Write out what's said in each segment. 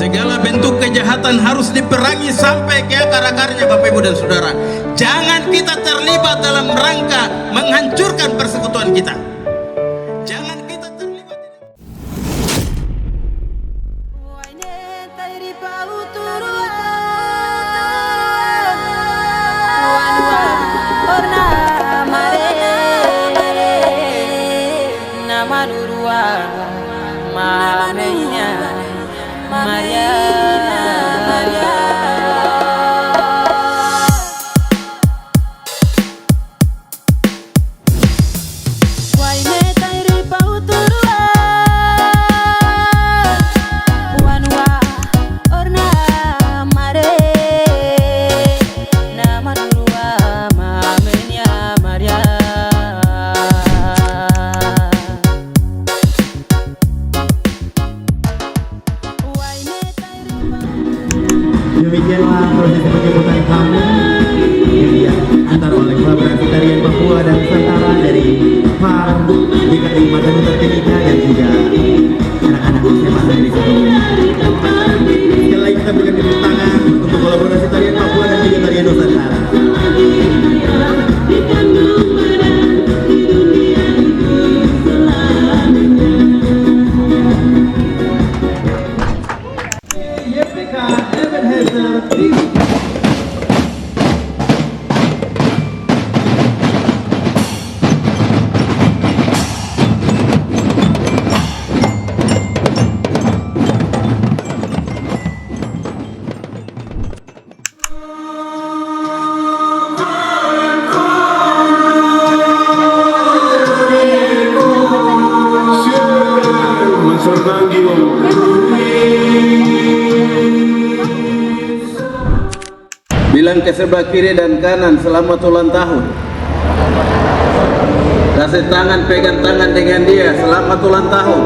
Segala bentuk kejahatan harus diperangi sampai ke akar-akarnya, Bapak Ibu dan Saudara. Jangan kita terlibat dalam rangka menghancurkan persekutuan kita. Jangan kita terlibat. Demikianlah proses penjemputan tamu yang diantar oleh kolaborasi tarian Papua dan Nusantara dari FAR, DKI Mata Nusa Timika dan juga anak-anak SMA dari situ. Sekali lagi kita berikan tepuk tangan untuk kolaborasi tarian Papua dan juga tarian Nusantara. Bilang ke sebelah kiri dan kanan, selamat ulang tahun. Kasih tangan, pegang tangan dengan dia, selamat ulang tahun.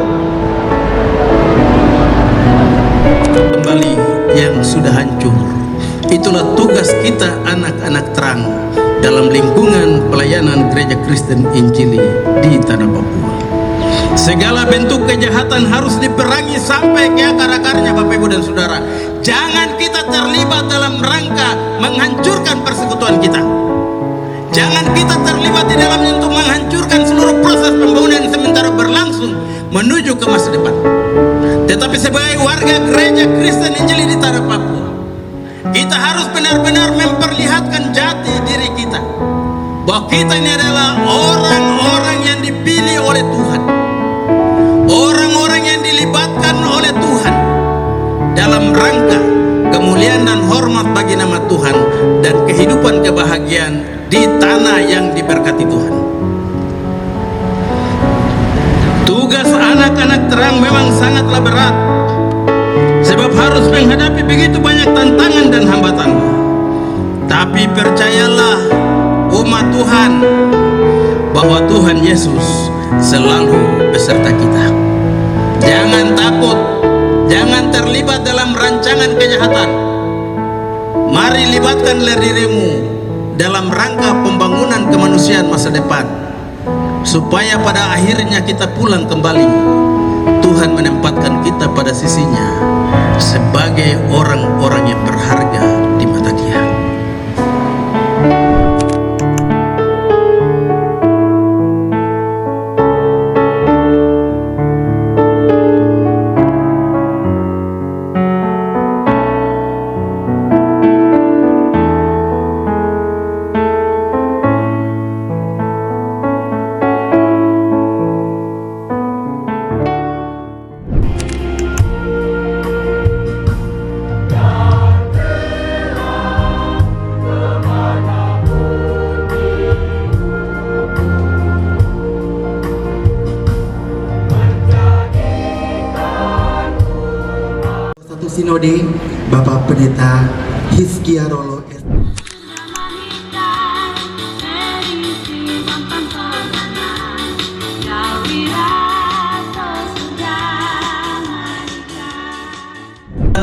Kembali yang sudah hancur. Itulah tugas kita anak-anak terang dalam lingkungan pelayanan Gereja Kristen Injili di Tanah Papua. Segala bentuk kejahatan harus diperangi sampai ke akar-akarnya, Bapak Ibu dan Saudara. Jangan kita terlibat dalam rangka menghancurkan persekutuan kita. Jangan kita terlibat di dalamnya untuk menghancurkan seluruh proses pembangunan yang sementara berlangsung menuju ke masa depan. Tetapi sebagai warga Gereja Kristen Injili di Tanah Papua, kita harus benar-benar memperlihatkan jati diri kita, bahwa kita ini adalah orang-orang yang dipilih oleh Tuhan, orang-orang yang dilibatkan oleh Tuhan dalam rangka kemuliaan dan hormat bagi nama Tuhan dan kehidupan kebahagiaan di tanah yang diberkati Tuhan. Tugas anak-anak terang memang sangatlah berat, sebab harus menghadapi begitu banyak tantangan dan hambatan. Tapi percayalah umat Tuhan, bahwa Tuhan Yesus selalu beserta kita. Jangan takut, jangan terlibat dalam rancangan kejahatan. Mari libatkanlah dirimu dalam rangka pembangunan kemanusiaan masa depan, supaya pada akhirnya kita pulang kembali, Tuhan menempatkan kita pada sisinya sebagai orang-orang yang berharga di mata Dia. Sinode Bapak Pendeta Hizkia Rolo S.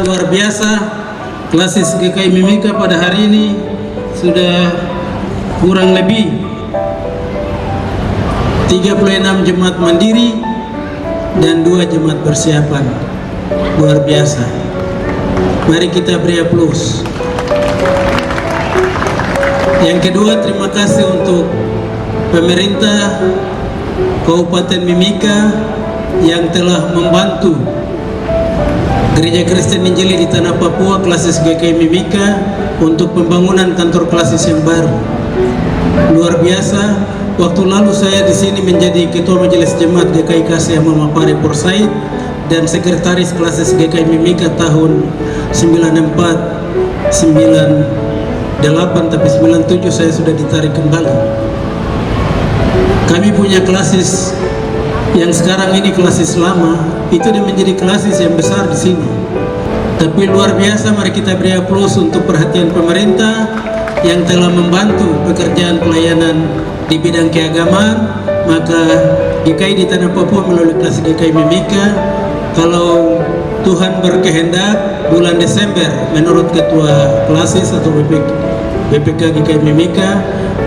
Luar biasa, klasis GKI Mimika pada hari ini sudah kurang lebih 36 jemaat mandiri dan 2 jemaat persiapan. Luar biasa. Mari kita beri aplaus. Yang kedua, terima kasih untuk pemerintah Kabupaten Mimika yang telah membantu Gereja Kristen Injili di Tanah Papua Klasis GKI Mimika untuk pembangunan kantor klasis yang baru. Luar biasa. Waktu lalu saya di sini menjadi Ketua Majelis Jemaat GKI Kasih Mama Pare Porsaid dan Sekretaris Klasis GKI Mimika tahun 94, 98, tapi 97 saya sudah ditarik kembali. Kami punya klasis yang sekarang ini klasis lama, itu dia menjadi klasis yang besar di sini. Tapi luar biasa, mari kita beri aplaus untuk perhatian pemerintah yang telah membantu pekerjaan pelayanan di bidang keagamaan. Maka GKI di Tanah Papua melalui klasis GKI Mimika, kalau Tuhan berkehendak bulan Desember menurut Ketua Klasis atau BPK GKI Mimika,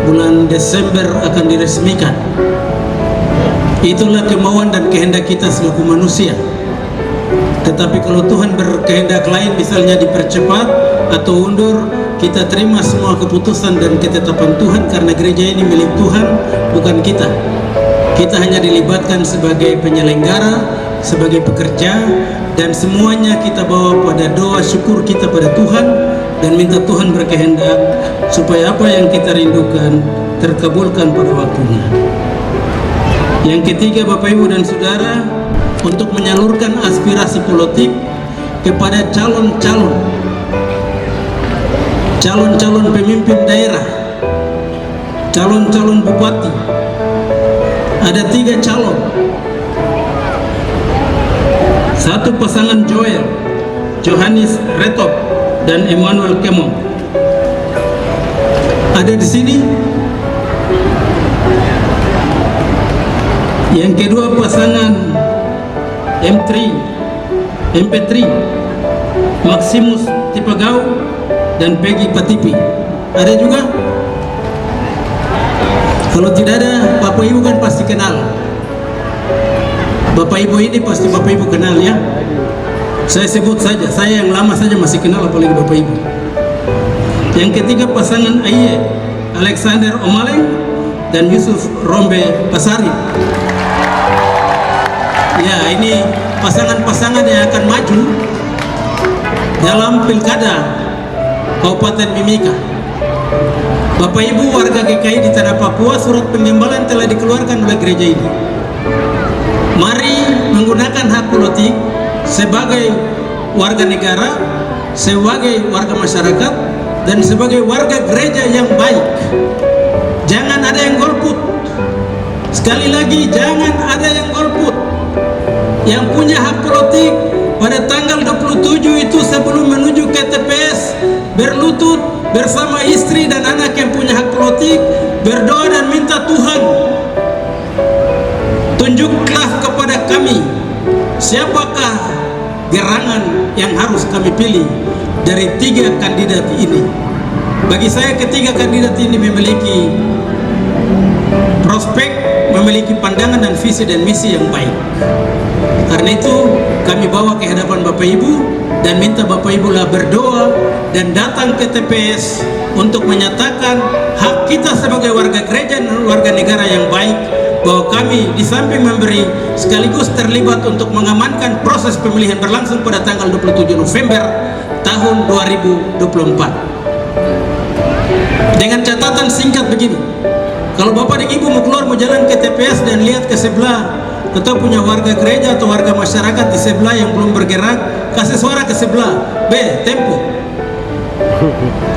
bulan Desember akan diresmikan. Itulah kemauan dan kehendak kita selaku manusia. Tetapi kalau Tuhan berkehendak lain, misalnya dipercepat atau undur, kita terima semua keputusan dan ketetapan Tuhan, karena gereja ini milik Tuhan, bukan kita. Kita hanya dilibatkan sebagai penyelenggara, sebagai pekerja, dan semuanya kita bawa pada doa syukur kita pada Tuhan dan minta Tuhan berkehendak supaya apa yang kita rindukan terkabulkan pada waktunya. Yang ketiga, Bapak Ibu dan Saudara, untuk menyalurkan aspirasi politik kepada calon-calon pemimpin daerah, calon-calon bupati. Ada 3 calon. Satu pasangan Joel, Johannes Retop, dan Emmanuel Kemong. Ada di sini. Yang kedua pasangan MP3, Maximus Tipagau dan Peggy Patipi. Ada juga? Kalau tidak ada, Bapak Ibu kan pasti kenal. Bapak Ibu ini pasti Bapak Ibu kenal ya. Saya sebut saja, saya yang lama saja masih kenal, apalagi Bapak Ibu. Yang ketiga pasangan Aye, Alexander Omaleng dan Yusuf Rombe Pasari. Ya, ini pasangan-pasangan yang akan maju dalam pilkada Kabupaten Mimika. Bapak Ibu warga GKI di Tanah Papua, surat penggembalaan telah dikeluarkan oleh gereja ini. Mari menggunakan hak politik sebagai warga negara, sebagai warga masyarakat, dan sebagai warga gereja yang baik. Jangan ada yang golput. Sekali lagi, jangan ada yang golput. Yang punya hak politik pada tanggal 27 itu sebelum menuju ke TPS, berlutut bersama istri dan anak yang punya hak politik, berdoa dan minta Tuhan, tunjuklah kepada kami siapakah gerangan yang harus kami pilih dari 3 kandidat ini. Bagi saya, ketiga kandidat ini memiliki prospek, memiliki pandangan dan visi dan misi yang baik. Karena itu kami bawa ke hadapan Bapak Ibu dan minta Bapak Ibu lah berdoa dan datang ke TPS untuk menyatakan hak kita sebagai warga gereja dan warga negara yang baik, bahwa kami di samping memberi sekaligus terlibat untuk mengamankan proses pemilihan berlangsung pada tanggal 27 November tahun 2024. Dengan catatan singkat begini, kalau Bapak dan Ibu mau keluar, mau jalan ke TPS dan lihat ke sebelah, atau punya warga gereja atau warga masyarakat di sebelah yang belum bergerak, kasih suara ke sebelah. B, tempo.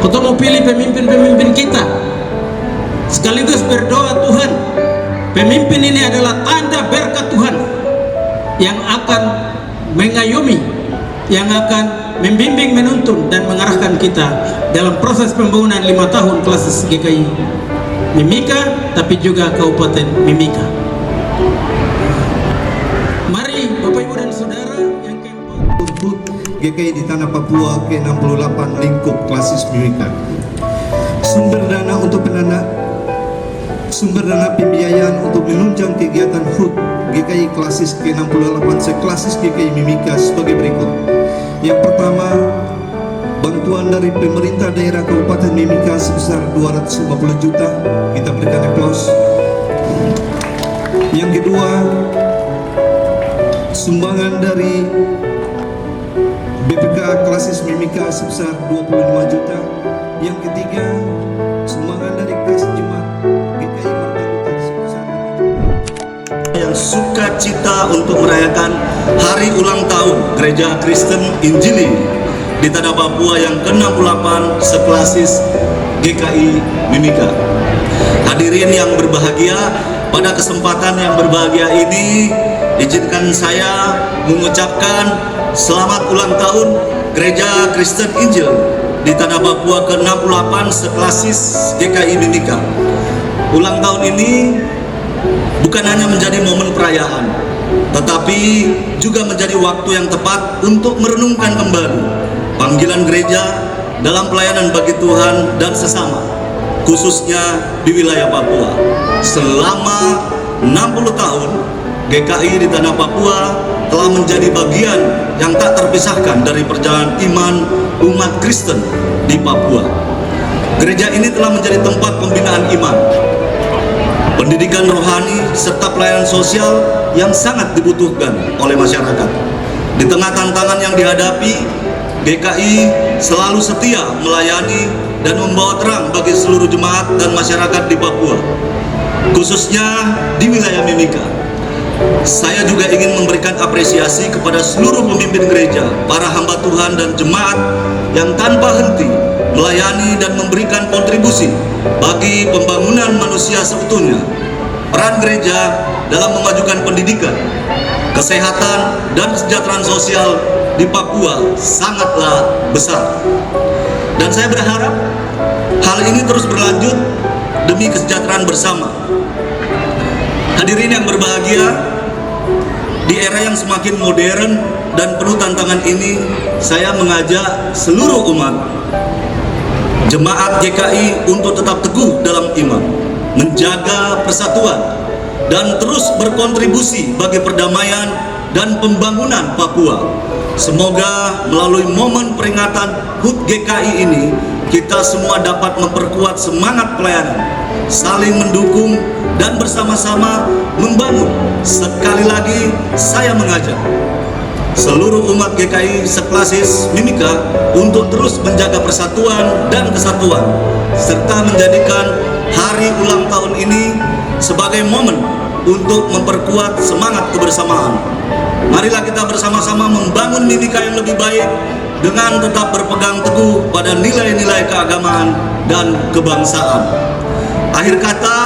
Kita mau pilih pemimpin-pemimpin kita, sekaligus berdoa, Tuhan, pemimpin ini adalah tanda berkat Tuhan yang akan mengayomi, yang akan membimbing, menuntun, dan mengarahkan kita dalam proses pembangunan 5 tahun klasis GKI Mimika, tapi juga Kabupaten Mimika. Mari Bapak Ibu dan Saudara, yang keempat, untuk GKI di Tanah Papua ke-68 lingkup klasis Mimika. Sumber dana pembiayaan untuk menunjang kegiatan HUT GKI klasis ke-68 seklasis GKI Mimika sebagai berikut. Yang pertama, bantuan dari pemerintah daerah Kabupaten Mimika sebesar 250 juta. Kita berikan aplaus. Yang kedua, sumbangan dari BPK Klasis Mimika sebesar 25 juta. Yang ketiga, sumbangan dari kas jemaat GKI Martaguta sebesar 5 juta. Yang sukacita untuk merayakan hari ulang tahun Gereja Kristen Injili di Tanah Papua yang ke-68 seklasis GKI Mimika. Hadirin yang berbahagia, pada kesempatan yang berbahagia ini izinkan saya mengucapkan selamat ulang tahun Gereja Kristen Injil di Tanah Papua ke-68 seklasis GKI Mimika. Ulang tahun ini bukan hanya menjadi momen perayaan, tetapi juga menjadi waktu yang tepat untuk merenungkan kembali panggilan gereja dalam pelayanan bagi Tuhan dan sesama, khususnya di wilayah Papua. Selama 60 tahun, GKI di Tanah Papua telah menjadi bagian yang tak terpisahkan dari perjalanan iman umat Kristen di Papua. Gereja ini telah menjadi tempat pembinaan iman, pendidikan rohani, serta pelayanan sosial yang sangat dibutuhkan oleh masyarakat. Di tengah tantangan yang dihadapi, GKI selalu setia melayani dan membawa terang bagi seluruh jemaat dan masyarakat di Papua, khususnya di wilayah Mimika. Saya juga ingin memberikan apresiasi kepada seluruh pemimpin gereja, para hamba Tuhan dan jemaat yang tanpa henti melayani dan memberikan kontribusi bagi pembangunan manusia seutuhnya. Peran gereja dalam memajukan pendidikan, kesehatan, dan kesejahteraan sosial di Papua sangatlah besar. Dan saya berharap hal ini terus berlanjut demi kesejahteraan bersama. Hadirin yang berbahagia, di era yang semakin modern dan penuh tantangan ini, saya mengajak seluruh umat jemaat GKI untuk tetap teguh dalam iman, menjaga persatuan, dan terus berkontribusi bagi perdamaian dan pembangunan Papua. Semoga melalui momen peringatan HUT GKI ini, kita semua dapat memperkuat semangat pelayanan, saling mendukung, dan bersama-sama membangun. Sekali lagi, saya mengajak seluruh umat GKI seklasis Mimika untuk terus menjaga persatuan dan kesatuan, serta menjadikan hari ulang tahun ini sebagai momen untuk memperkuat semangat kebersamaan. Marilah kita bersama-sama membangun Mimika yang lebih baik dengan tetap berpegang teguh pada nilai-nilai keagamaan dan kebangsaan. Akhir kata,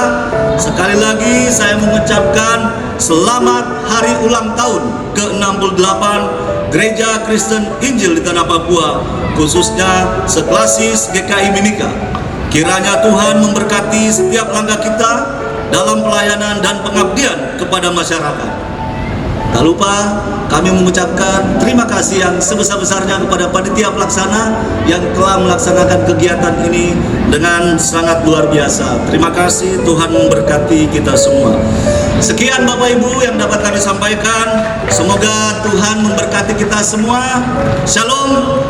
sekali lagi saya mengucapkan selamat hari ulang tahun ke-68 Gereja Kristen Injil di Tanah Papua, khususnya seklasis GKI Mimika. Kiranya Tuhan memberkati setiap langkah kita dalam pelayanan dan pengabdian kepada masyarakat. Tak lupa kami mengucapkan terima kasih yang sebesar-besarnya kepada panitia pelaksana yang telah melaksanakan kegiatan ini dengan sangat luar biasa. Terima kasih, Tuhan memberkati kita semua. Sekian Bapak Ibu yang dapat kami sampaikan. Semoga Tuhan memberkati kita semua. Shalom.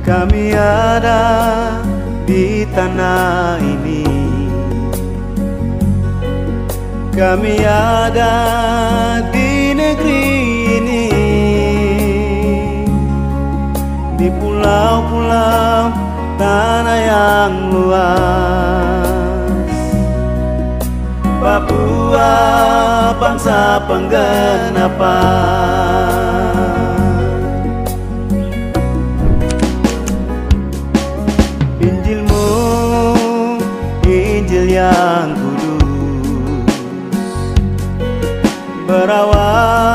Kami ada di tanah ini, kami ada di negeri ini, di pulau-pulau tanah yang luas. Papua bangsa penggenapan. Injilmu, Injil yang kudus, Rawa